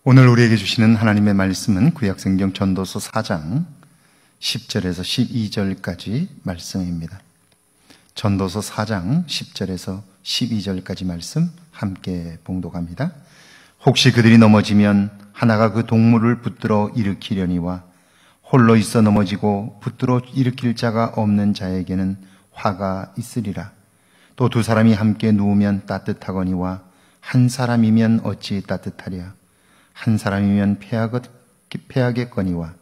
오늘 우리에게 주시는 하나님의 말씀은 구약성경 전도서 4장 10절에서 12절까지 말씀입니다. 전도서 4장 10절에서 12절까지 말씀 함께 봉독합니다. 혹시 그들이 넘어지면 하나가 그 동물을 붙들어 일으키려니와 홀로 있어 넘어지고 붙들어 일으킬 자가 없는 자에게는 화가 있으리라. 또 두 사람이 함께 누우면 따뜻하거니와 한 사람이면 어찌 따뜻하랴. 한 사람이면 패하겠거니와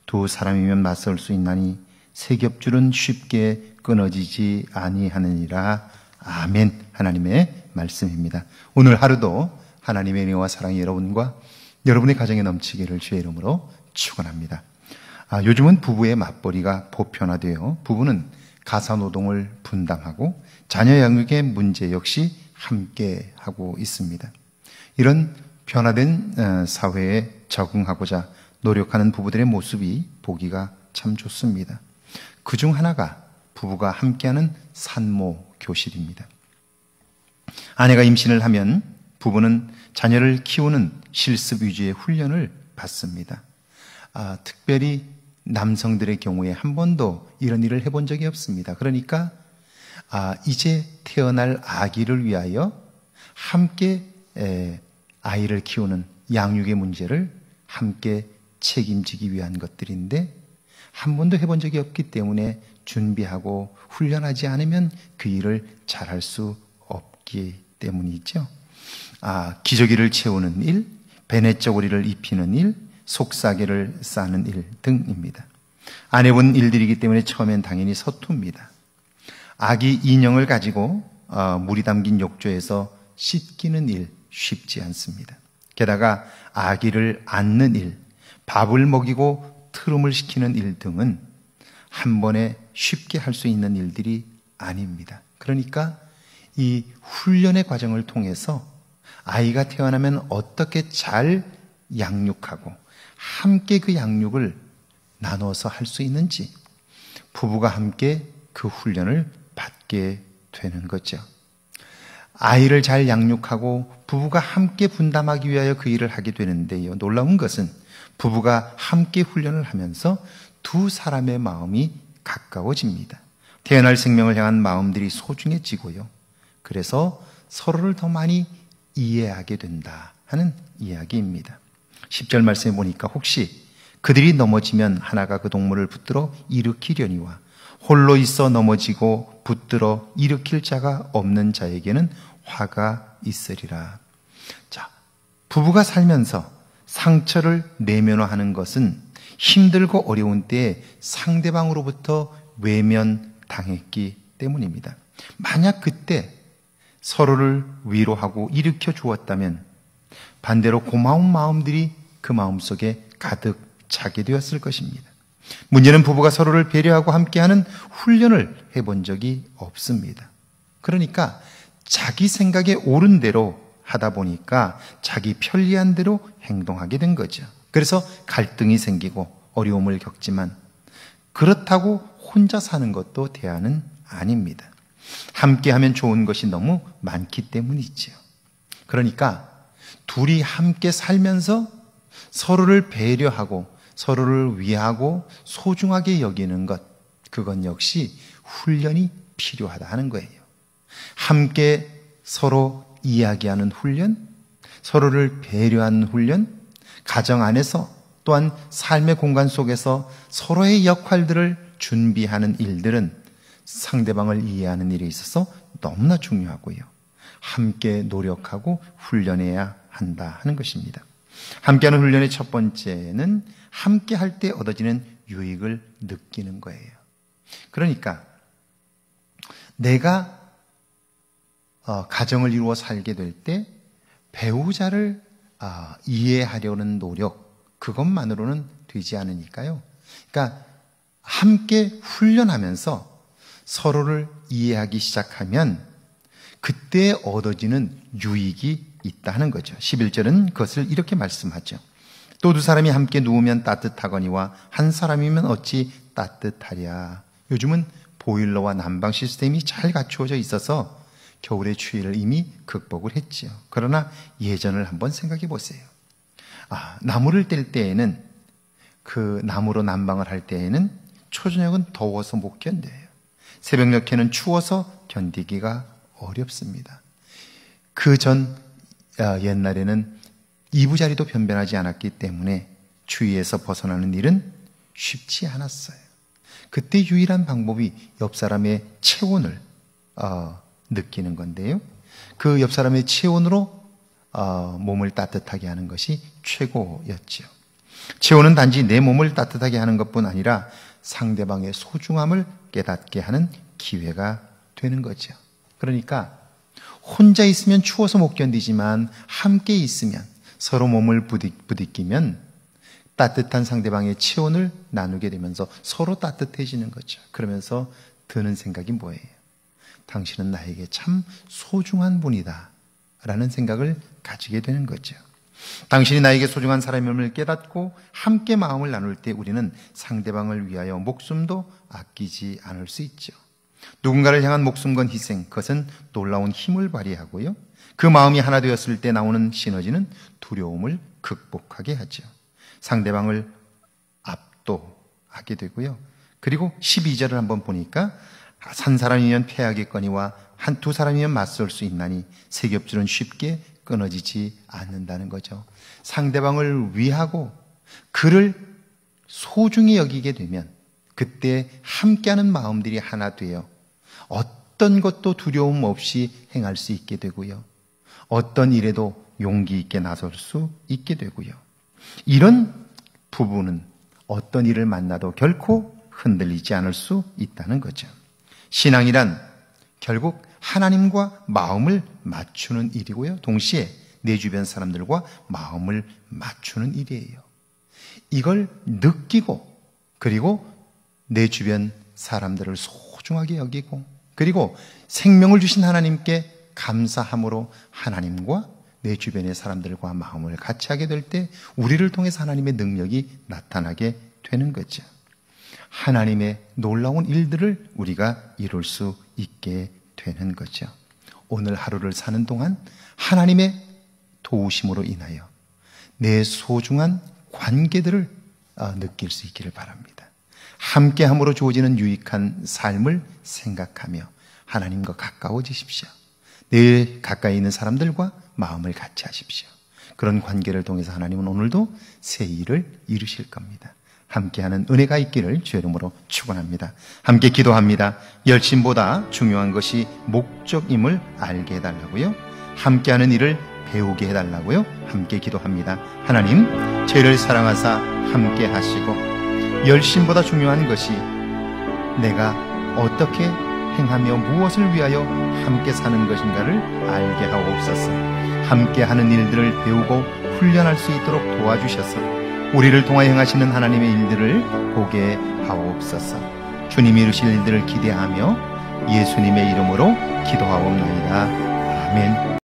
두 사람이면 맞설 수 있나니 세 겹줄은 쉽게 끊어지지 아니하느니라. 아멘. 하나님의 말씀입니다. 오늘 하루도 하나님의 은혜와 사랑이 여러분과 여러분의 가정에 넘치기를 주의 이름으로 축원합니다. 요즘은 부부의 맞벌이가 보편화되어 부부는 가사노동을 분담하고 자녀 양육의 문제 역시 함께 하고 있습니다. 이런 변화된 사회에 적응하고자 노력하는 부부들의 모습이 보기가 참 좋습니다. 그중 하나가 부부가 함께하는 산모 교실입니다. 아내가 임신을 하면 부부는 자녀를 키우는 실습 위주의 훈련을 받습니다. 특별히 남성들의 경우에 한 번도 이런 일을 해본 적이 없습니다. 그러니까 이제 태어날 아기를 위하여 함께 아이를 키우는 양육의 문제를 함께 책임지기 위한 것들인데 한 번도 해본 적이 없기 때문에 준비하고 훈련하지 않으면 그 일을 잘할 수 없기 때문이죠. 기저귀를 채우는 일, 베네저고리를 입히는 일, 속삭이를 싸는 일 등입니다. 안 해본 일들이기 때문에 처음엔 당연히 서투입니다. 아기 인형을 가지고 물이 담긴 욕조에서 씻기는 일 쉽지 않습니다. 게다가 아기를 안는 일, 밥을 먹이고 트름을 시키는 일 등은 한 번에 쉽게 할 수 있는 일들이 아닙니다. 그러니까 이 훈련의 과정을 통해서 아이가 태어나면 어떻게 잘 양육하고 함께 그 양육을 나눠서 할 수 있는지 부부가 함께 그 훈련을 받게 되는 거죠. 아이를 잘 양육하고 부부가 함께 분담하기 위하여 그 일을 하게 되는데요. 놀라운 것은 부부가 함께 훈련을 하면서 두 사람의 마음이 가까워집니다. 태어날 생명을 향한 마음들이 소중해지고요. 그래서 서로를 더 많이 이해하게 된다 하는 이야기입니다. 10절 말씀에 보니까 혹시 그들이 넘어지면 하나가 그 동물을 붙들어 일으키려니와 홀로 있어 넘어지고 붙들어 일으킬 자가 없는 자에게는 화가 있으리라. 자, 부부가 살면서 상처를 내면화하는 것은 힘들고 어려운 때에 상대방으로부터 외면당했기 때문입니다. 만약 그때 서로를 위로하고 일으켜 주었다면 반대로 고마운 마음들이 그 마음속에 가득 차게 되었을 것입니다. 문제는 부부가 서로를 배려하고 함께하는 훈련을 해본 적이 없습니다. 그러니까 자기 생각에 옳은 대로 하다 보니까 자기 편리한 대로 행동하게 된 거죠. 그래서 갈등이 생기고 어려움을 겪지만 그렇다고 혼자 사는 것도 대안은 아닙니다. 함께하면 좋은 것이 너무 많기 때문이죠. 그러니까 둘이 함께 살면서 서로를 배려하고 서로를 위하고 소중하게 여기는 것, 그건 역시 훈련이 필요하다 하는 거예요. 함께 서로 이야기하는 훈련, 서로를 배려하는 훈련, 가정 안에서 또한 삶의 공간 속에서 서로의 역할들을 준비하는 일들은 상대방을 이해하는 일에 있어서 너무나 중요하고요. 함께 노력하고 훈련해야 한다 하는 것입니다. 함께하는 훈련의 첫 번째는 함께 할 때 얻어지는 유익을 느끼는 거예요. 그러니까 내가 가정을 이루어 살게 될 때 배우자를 이해하려는 노력, 그것만으로는 되지 않으니까요. 그러니까 함께 훈련하면서 서로를 이해하기 시작하면 그때 얻어지는 유익이 있다는 거죠. 11절은 그것을 이렇게 말씀하죠. 또 두 사람이 함께 누우면 따뜻하거니와 한 사람이면 어찌 따뜻하랴. 요즘은 보일러와 난방 시스템이 잘 갖추어져 있어서 겨울의 추위를 이미 극복을 했지요. 그러나 예전을 한번 생각해 보세요. 나무를 뗄 때에는, 그 나무로 난방을 할 때에는 초저녁은 더워서 못 견뎌요. 새벽녘에는 추워서 견디기가 어렵습니다. 그 전 옛날에는 이부자리도 변변하지 않았기 때문에 추위에서 벗어나는 일은 쉽지 않았어요. 그때 유일한 방법이 옆 사람의 체온을 느끼는 건데요. 그 옆 사람의 체온으로 몸을 따뜻하게 하는 것이 최고였죠. 체온은 단지 내 몸을 따뜻하게 하는 것뿐 아니라 상대방의 소중함을 깨닫게 하는 기회가 되는 거죠. 그러니까 혼자 있으면 추워서 못 견디지만 함께 있으면, 서로 몸을 부딪히면 따뜻한 상대방의 체온을 나누게 되면서 서로 따뜻해지는 거죠. 그러면서 드는 생각이 뭐예요? 당신은 나에게 참 소중한 분이다 라는 생각을 가지게 되는 거죠. 당신이 나에게 소중한 사람임을 깨닫고 함께 마음을 나눌 때 우리는 상대방을 위하여 목숨도 아끼지 않을 수 있죠. 누군가를 향한 목숨 건 희생, 그것은 놀라운 힘을 발휘하고요. 그 마음이 하나 되었을 때 나오는 시너지는 두려움을 극복하게 하죠. 상대방을 압도하게 되고요. 그리고 12절을 한번 보니까 한 사람이면 패하겠거니와 두 사람이면 맞설 수 있나니 세 겹줄은 쉽게 끊어지지 않는다는 거죠. 상대방을 위하고 그를 소중히 여기게 되면 그때 함께하는 마음들이 하나 되어 어떤 것도 두려움 없이 행할 수 있게 되고요. 어떤 일에도 용기 있게 나설 수 있게 되고요. 이런 부부는 어떤 일을 만나도 결코 흔들리지 않을 수 있다는 거죠. 신앙이란 결국 하나님과 마음을 맞추는 일이고요. 동시에 내 주변 사람들과 마음을 맞추는 일이에요. 이걸 느끼고 그리고 내 주변 사람들을 소중하게 여기고 그리고 생명을 주신 하나님께 감사함으로 하나님과 내 주변의 사람들과 마음을 같이 하게 될 때 우리를 통해서 하나님의 능력이 나타나게 되는 거죠. 하나님의 놀라운 일들을 우리가 이룰 수 있게 되는 거죠. 오늘 하루를 사는 동안 하나님의 도우심으로 인하여 내 소중한 관계들을 느낄 수 있기를 바랍니다. 함께함으로 주어지는 유익한 삶을 생각하며 하나님과 가까워지십시오. 내 가까이 있는 사람들과 마음을 같이 하십시오. 그런 관계를 통해서 하나님은 오늘도 새 일을 이루실 겁니다. 함께하는 은혜가 있기를 주의 이름으로 축원합니다. 함께 기도합니다. 열심보다 중요한 것이 목적임을 알게 해달라고요. 함께하는 일을 배우게 해달라고요. 함께 기도합니다. 하나님, 저희를 사랑하사 함께 하시고 열심보다 중요한 것이 내가 어떻게 행하며 무엇을 위하여 함께 사는 것인가를 알게 하옵소서. 함께하는 일들을 배우고 훈련할 수 있도록 도와주셔서 우리를 통하여 행하시는 하나님의 일들을 보게 하옵소서. 주님이 이루실 일들을 기대하며 예수님의 이름으로 기도하옵나이다. 아멘.